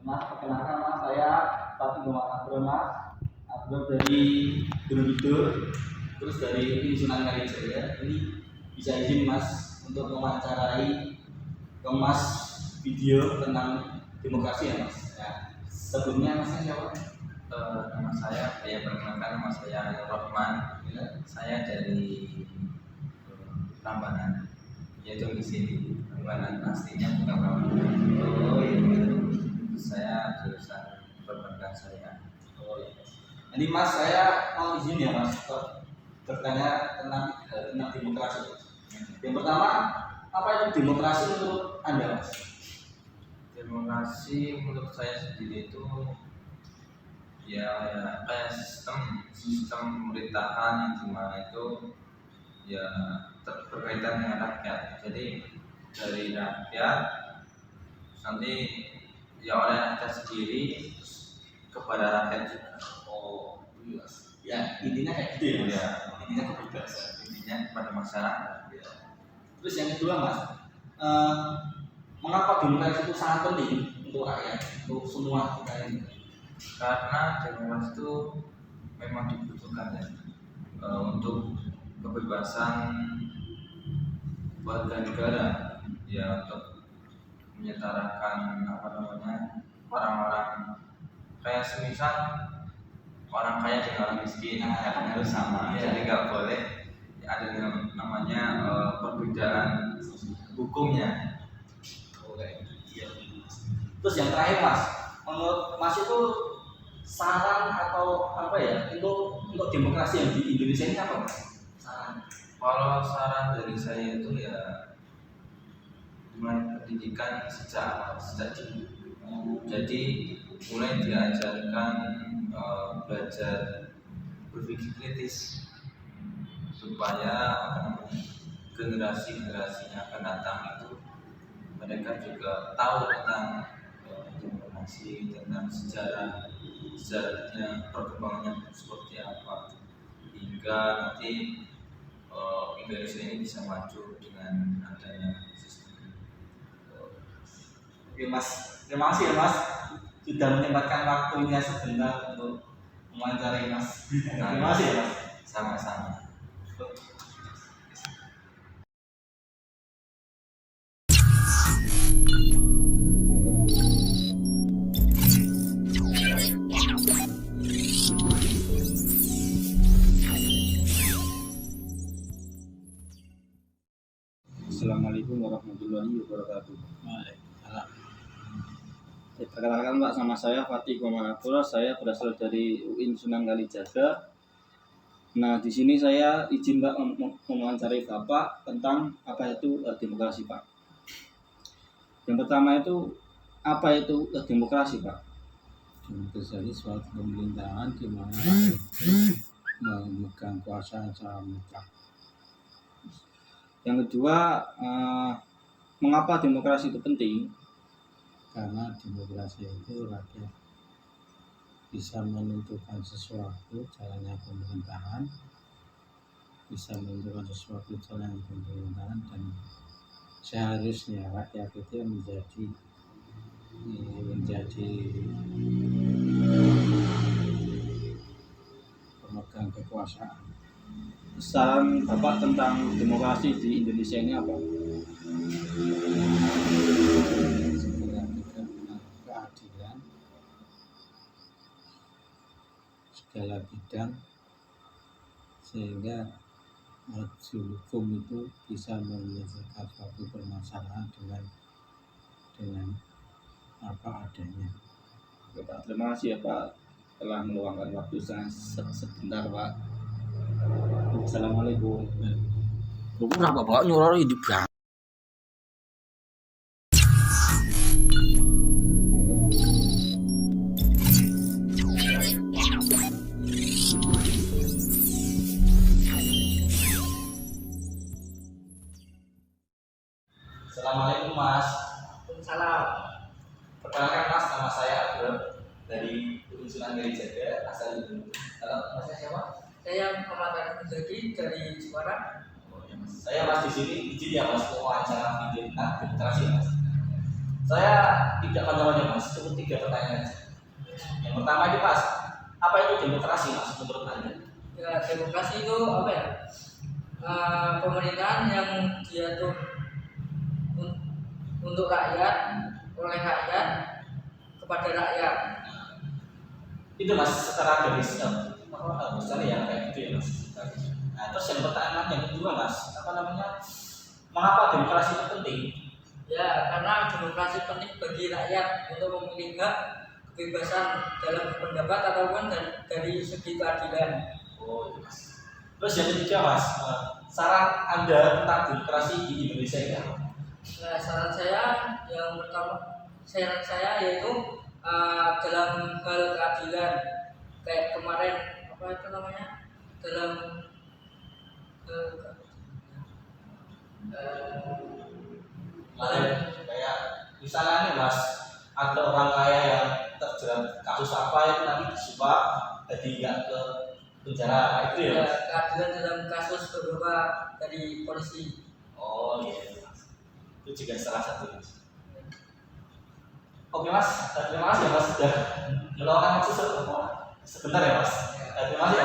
Mas, perkenalkan mas, saya Fatih Muhammad Abdul mas, Abdul dari Borobudur, terus dari Sunan Kalijaga. Ini bisa izin mas untuk mewawancarai kemas video tentang demokrasi ya mas. Ya. Sebelumnya masnya siapa? Nama saya, perkenalkan nama saya Rohman. Ya. Saya dari Prambanan, yaitu di sini. Prambanan aslinya bukan Prambanan. Oh iya. Saya jurusan perbankan saya. Oh iya. Jadi mas, saya mau izin ya mas bertanya tentang demokrasi. Yang pertama, apa itu demokrasi menurut anda mas? Demokrasi menurut saya sendiri itu ya kayak sistem pemerintahan yang dimana itu ya berkaitan dengan rakyat. Jadi dari rakyat nanti ya oleh rakyat sendiri kepada rakyat juga. Oh iya. Ya intinya kayak gitu ya mas. Ya, Intinya kebebasan. intinya kepada masyarakat. Ya. Terus yang kedua mas, mengapa demokrasi itu sangat penting untuk rakyat, untuk semua kita ini? Karena demokrasi itu memang dibutuhkan ya untuk kebebasan warga negara, ya untuk menyetarakan orang-orang kayak semisal orang kaya dengan orang miskin ya kan harus sama. Ya. Jadi nggak boleh ya, ada namanya perbedaan hukumnya. Oke. Iya. Terus yang terakhir mas, menurut mas itu saran atau apa ya untuk demokrasi yang di Indonesia ini apa mas? Saran? Kalau saran dari saya itu ya mulai pendidikan sejak dini. Jadi mulai diajarkan belajar berpikir kritis supaya generasi-generasi yang akan datang itu mereka juga tahu tentang demokrasi, tentang sejarahnya, perkembangannya seperti apa, hingga nanti Indonesia ini bisa maju dengan adanya sistem ini. Oke mas, terima kasih ya mas sudah menyempatkan waktunya sebentar untuk mewawancarai mas. Terima kasih ya mas. Sama-sama. Assalamualaikum warahmatullahi wabarakatuh. Perkenalkan Pak, sama saya Fatih Muhammad Abdul. Saya berasal dari UIN Sunan Kalijaga. Nah, di sini saya izin Pak mewawancarai Bapak tentang apa itu demokrasi Pak. Yang pertama itu apa itu demokrasi Pak? Demokrasi suatu pemerintahan di mana rakyat memegang kuasa secara mutlak. Yang kedua, mengapa demokrasi itu penting? Karena demokrasi itu rakyat bisa menentukan sesuatu jalannya pemerintahan, dan seharusnya rakyat itu menjadi pemegang kekuasaan. Saran Bapak tentang demokrasi di Indonesia ini apa? Segera keadilan segala bidang sehingga hukum itu bisa menyelesaikan suatu permasalahan dengan apa adanya. Oke, Pak, terima kasih ya Pak telah meluangkan waktu sebentar Pak. Assalamualaikum. Kenapa bawa nyuruh di belakang? Assalamualaikum mas. Salam. Perkenalkan mas, nama saya Abdul dari Sunan Kalijaga asal Borobudur. Kalau masnya siapa? Saya Muhammad Abdul dari Jepara. Oh, ya, mas. Saya mas di sini izin ya mas wawancara video tentang demokrasi ya mas. Saya tidak panjang-panjang mas, cukup 3 pertanyaan aja. Yang pertama itu mas, apa itu demokrasi mas menurut anda? Ya, demokrasi itu apa ya? Pemerintahan yang diatur untuk rakyat, oleh rakyat, kepada rakyat. Itu mas secara garis misalnya ya kayak gitu ya mas. Nah terus yang pertanyaan yang kedua mas, apa namanya? Mengapa demokrasi itu penting? Ya, karena demokrasi penting bagi rakyat untuk memilih hak kebebasan dalam berpendapat ataupun dari segi keadilan. Oh itu mas. Terus yang ketiga mas, saran anda tentang demokrasi di Indonesia ini apa? Nah, saran saya yang pertama, saran saya yaitu dalam hal keadilan kayak kemarin apa itu namanya dalam Kayak misalnya nih mas, ada orang kaya yang terjerat kasus apa itu nanti disuap jadi nggak ke penjara itu ya mas? keadilan dalam kasus beberapa dari polisi. Oh iya mas, itu juga salah satu mas. Oke mas, terima kasih ya mas sudah meluangkan waktu sebentar ya mas. Terima kasih ya